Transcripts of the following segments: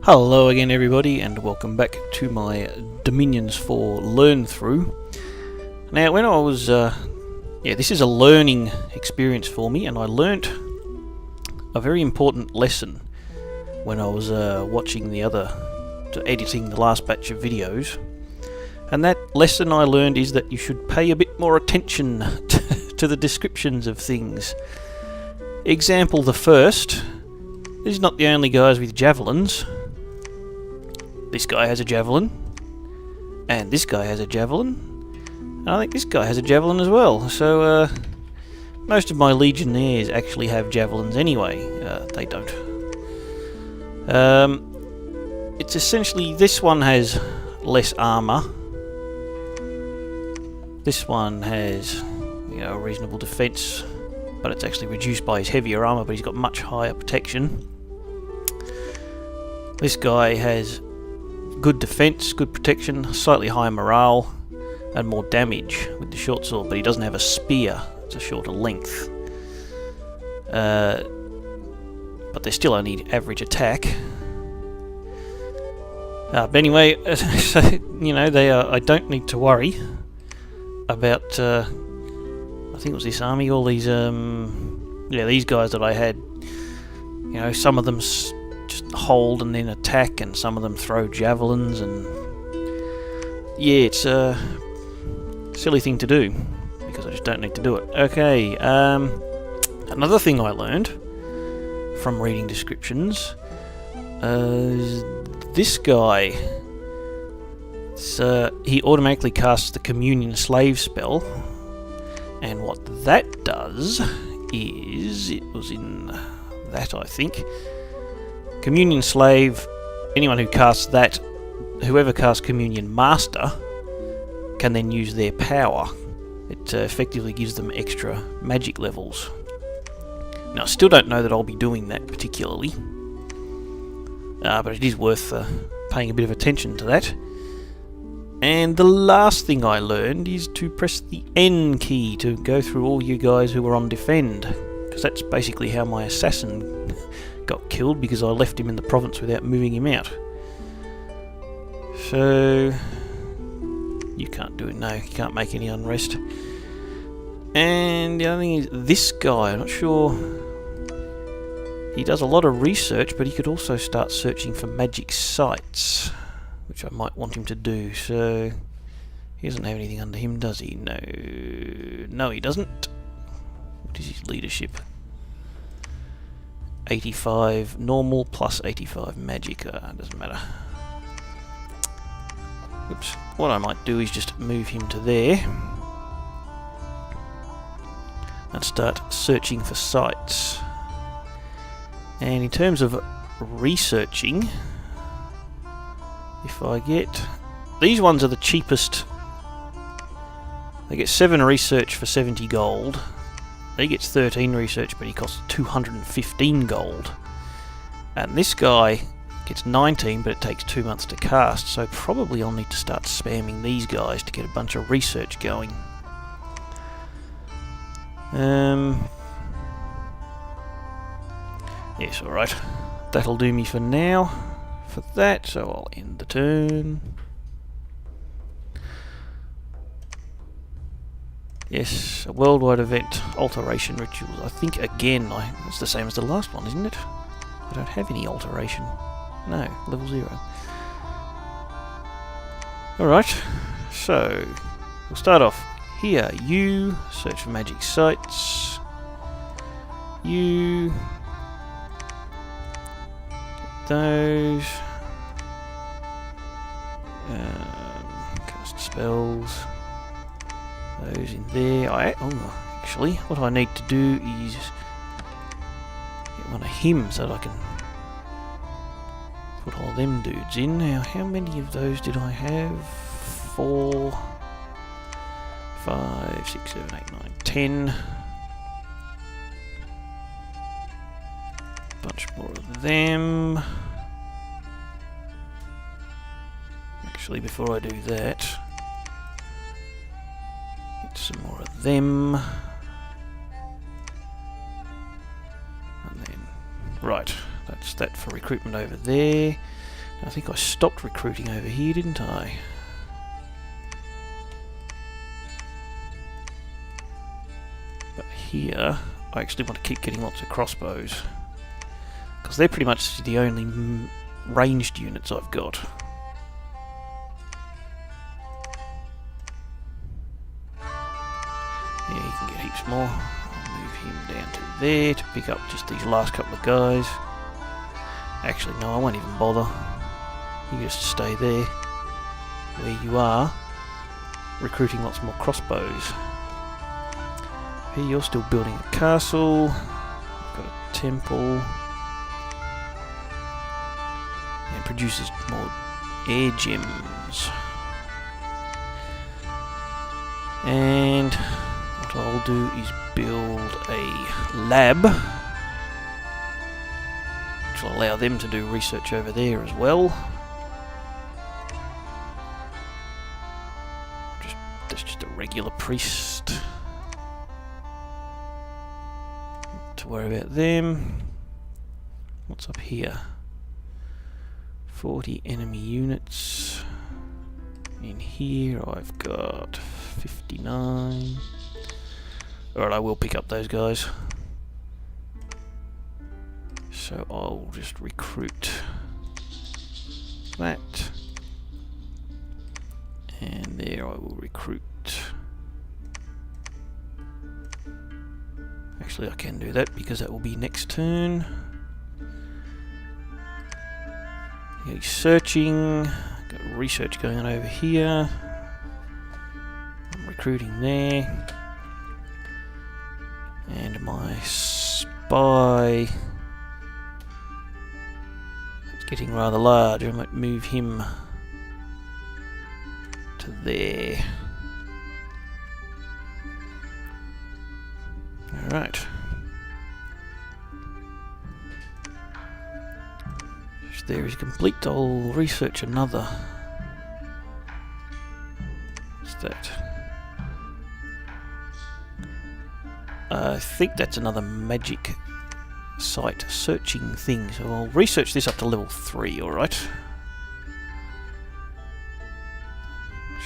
Hello again everybody, and welcome back to my Dominions 4 learn through. Now when I was, this is a learning experience for me, and I learnt a very important lesson when I was editing the last batch of videos. And that lesson I learned is that you should pay a bit more attention to the descriptions of things. Example the first, this is not the only guys with javelins. This guy has a javelin, and this guy has a javelin, and I think this guy has a javelin as well. So most of my legionnaires actually have javelins anyway. They don't. It's essentially, this one has less armour. This one has, a reasonable defence, but it's actually reduced by his heavier armour, but he's got much higher protection. This guy has good defence, good protection, slightly higher morale, and more damage with the short sword, but he doesn't have a spear. It's a shorter length. But they still only average attack. But anyway, so, I don't need to worry about, I think it was this army, all these, these guys that I had. Some of them just hold and then attack, and some of them throw javelins, and it's a silly thing to do because I just don't need to do it. Okay, another thing I learned from reading descriptions is this guy. He automatically casts the Communion Slave spell, and what that does is, it was in that, I think. Communion Slave, anyone who casts that, whoever casts Communion Master, can then use their power. It effectively gives them extra magic levels. Now I still don't know that I'll be doing that particularly, but it is worth paying a bit of attention to that. And the last thing I learned is to press the N key to go through all you guys who are on defend, because that's basically how my assassin got killed, because I left him in the province without moving him out. So you can't do it, no, you can't make any unrest. And the other thing is, this guy, I'm not sure, he does a lot of research, but he could also start searching for magic sites, which I might want him to do. So he doesn't have anything under him, does he? No, he doesn't. What is his leadership? 85 normal plus 85 magic. Doesn't matter. Oops. What I might do is just move him to there and start searching for sites. And in terms of researching, if I get... these ones are the cheapest. They get 7 research for 70 gold. He gets 13 research, but he costs 215 gold. And this guy gets 19, but it takes 2 months to cast, so probably I'll need to start spamming these guys to get a bunch of research going. Yes, alright. That'll do me for now. For that, so I'll end the turn. Yes, a worldwide event, alteration rituals. I think again, it's the same as the last one, isn't it? I don't have any alteration. No, level 0. Alright, so we'll start off here. You search for magic sites. You those. Cast spells. Those in there. Actually, what I need to do is get one of him so that I can put all them dudes in. Now, how many of those did I have? 4, 5, 6, 7, 8, 9, 10. Bunch more of them. Actually, before I do that, get some more of them. And then, right, that's that for recruitment over there. I think I stopped recruiting over here, didn't I? But here, I actually want to keep getting lots of crossbows, because they're pretty much the only ranged units I've got. Yeah, you can get heaps more. I'll move him down to there to pick up just these last couple of guys. Actually, no, I won't even bother. You just stay there where you are, recruiting lots more crossbows. Here you're still building a castle. I've got a temple. And produces more air gems. And what I'll do is build a lab, which will allow them to do research over there as well. That's just a regular priest. Not to worry about them. What's up here? 40 enemy units. In here I've got 59. Alright, I will pick up those guys. So I'll just recruit that. And there I will recruit. Actually, I can do that because that will be next turn. He's searching. Got research going on over here. I'm recruiting there. And my spy, it's getting rather large. I might move him to there. Alright. So there is complete. I'll research another. What's that? I think that's another magic site searching thing. So I'll research this up to level 3, alright?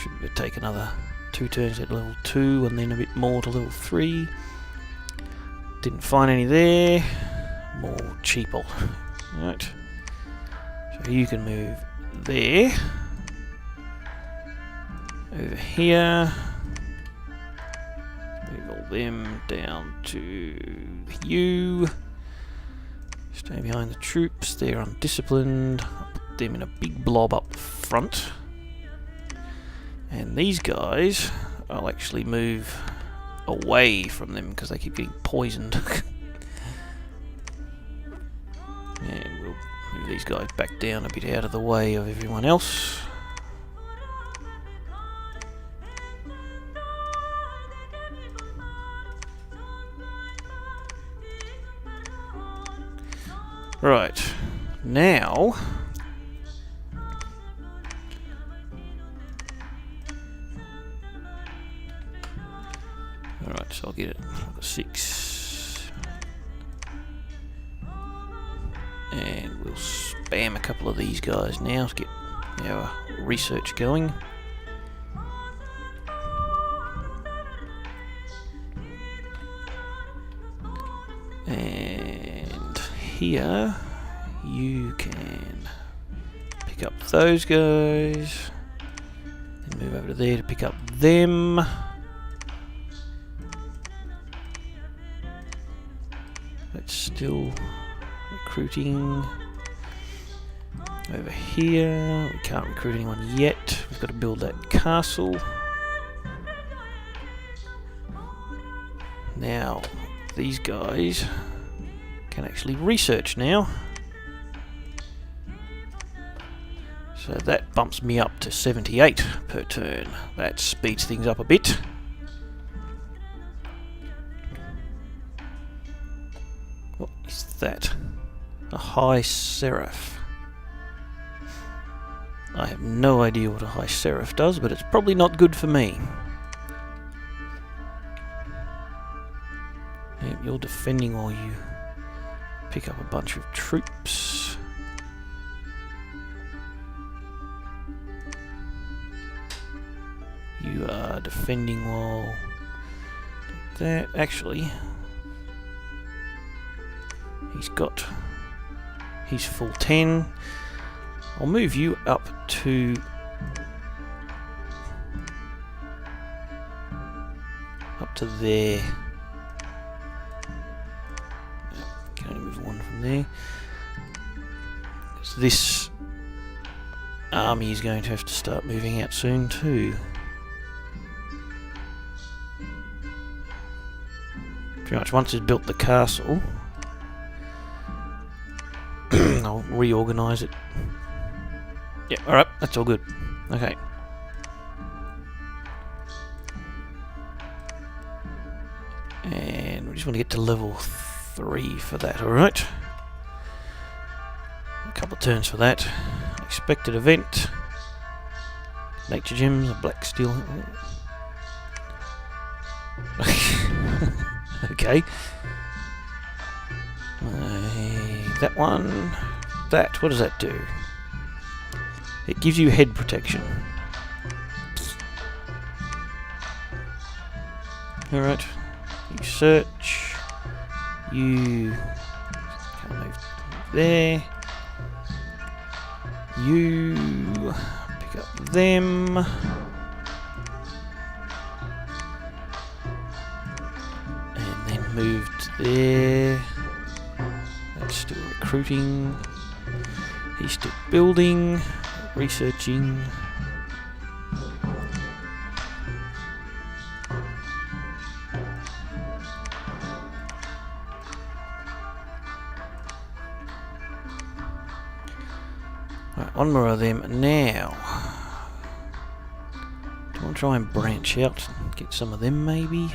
Should take another 2 turns at level 2 and then a bit more to level 3. Didn't find any there. More cheaple. Right. So you can move there. Over here. Move all them down to you. Stay behind the troops. They're undisciplined. I'll put them in a big blob up front. And these guys, I'll actually move away from them because they keep getting poisoned. And we'll move these guys back down a bit out of the way of everyone else. Right, now alright, so I'll get it. I've got 6. And we'll spam a couple of these guys now to get our research going. And here you can pick up those guys. And move over to there to pick up them. That's still recruiting. Over here, we can't recruit anyone yet. We've got to build that castle. Now, these guys can actually research now. So that bumps me up to 78 per turn. That speeds things up a bit. What is that? A high seraph. I have no idea what a high seraph does, but it's probably not good for me. Yep, you're defending while you pick up a bunch of troops. You are defending wall. That actually, he's full 10. I'll move you up to there. Can only move one from there. So this army is going to have to start moving out soon too. Pretty much once it's built the castle, I'll reorganise it. Yeah, alright, that's all good. Okay. And we just want to get to level 3 for that, alright? A couple of turns for that. Expected event. Nature gems, a black steel. Okay. That one. That, what does that do? It gives you head protection. Alright. You search. You can't move there. You pick up them. And then moved there. That's still recruiting. He's still building, researching. Right, one more of them now. Do I want to try and branch out and get some of them maybe?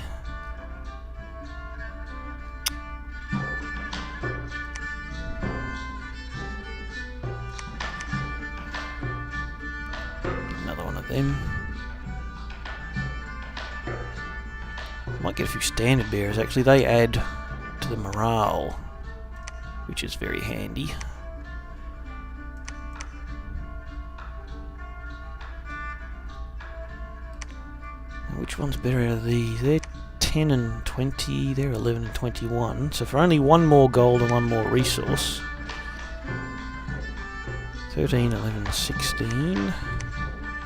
Another one of them. Might get a few standard bearers actually. They add to the morale, which is very handy. Which one's better out of these? They're 10 and 20, they're 11 and 21. So for only one more gold and one more resource. 13, 11, 16.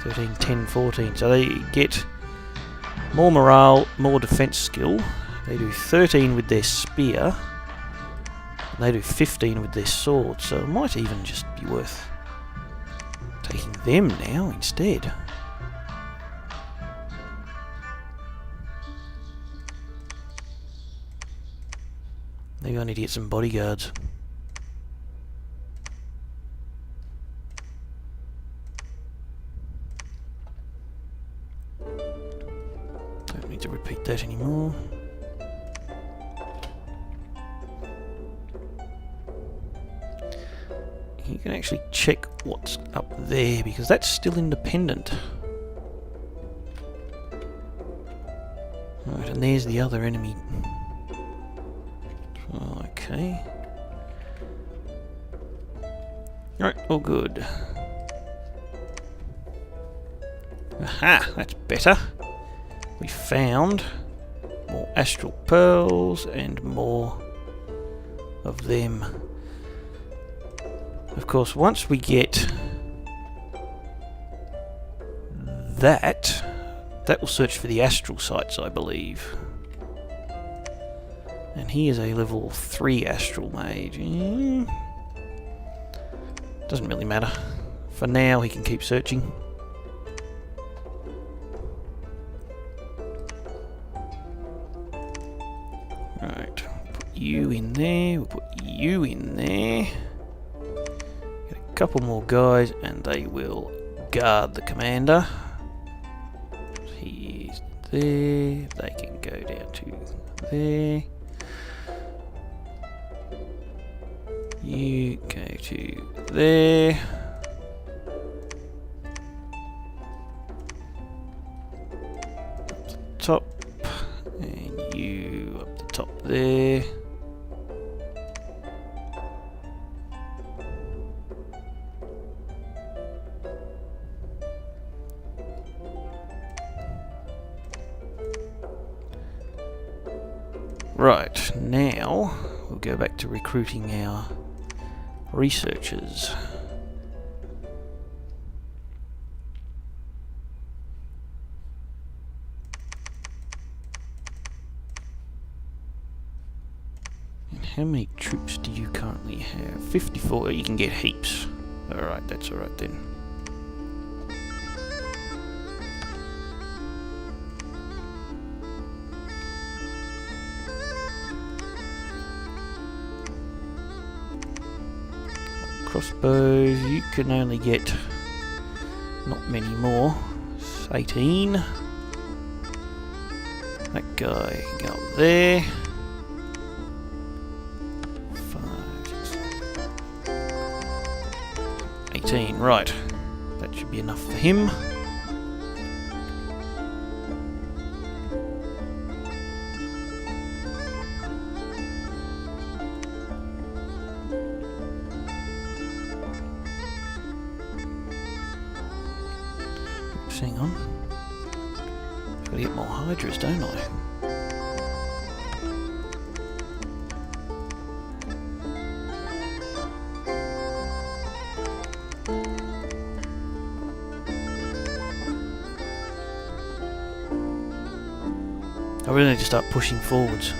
13, 10, 14. So they get more morale, more defense skill. They do 13 with their spear. And they do 15 with their sword. So it might even just be worth taking them now instead. Maybe I need to get some bodyguards. Don't need to repeat that anymore. You can actually check what's up there because that's still independent. Right, and there's the other enemy. Okay. Alright, all good. Aha, that's better. We found more astral pearls and more of them. Of course, once we get that, that will search for the astral sites, I believe. And he is a level 3 astral mage. Doesn't really matter. For now, he can keep searching. Right, put you in there. We'll put you in there. Get a couple more guys, and they will guard the commander. He is there. They can go down to there. You go to there. Up the top. And you up the top there. Right, now we'll go back to recruiting our researchers. And how many troops do you currently have? 54. You can get heaps. Alright, that's alright then. Crossbows, you can only get not many more. It's 18. That guy can go up there. 5, 6, 18, right. That should be enough for him. Hang on. Gotta get more hydras, don't I? I really need to start pushing forwards.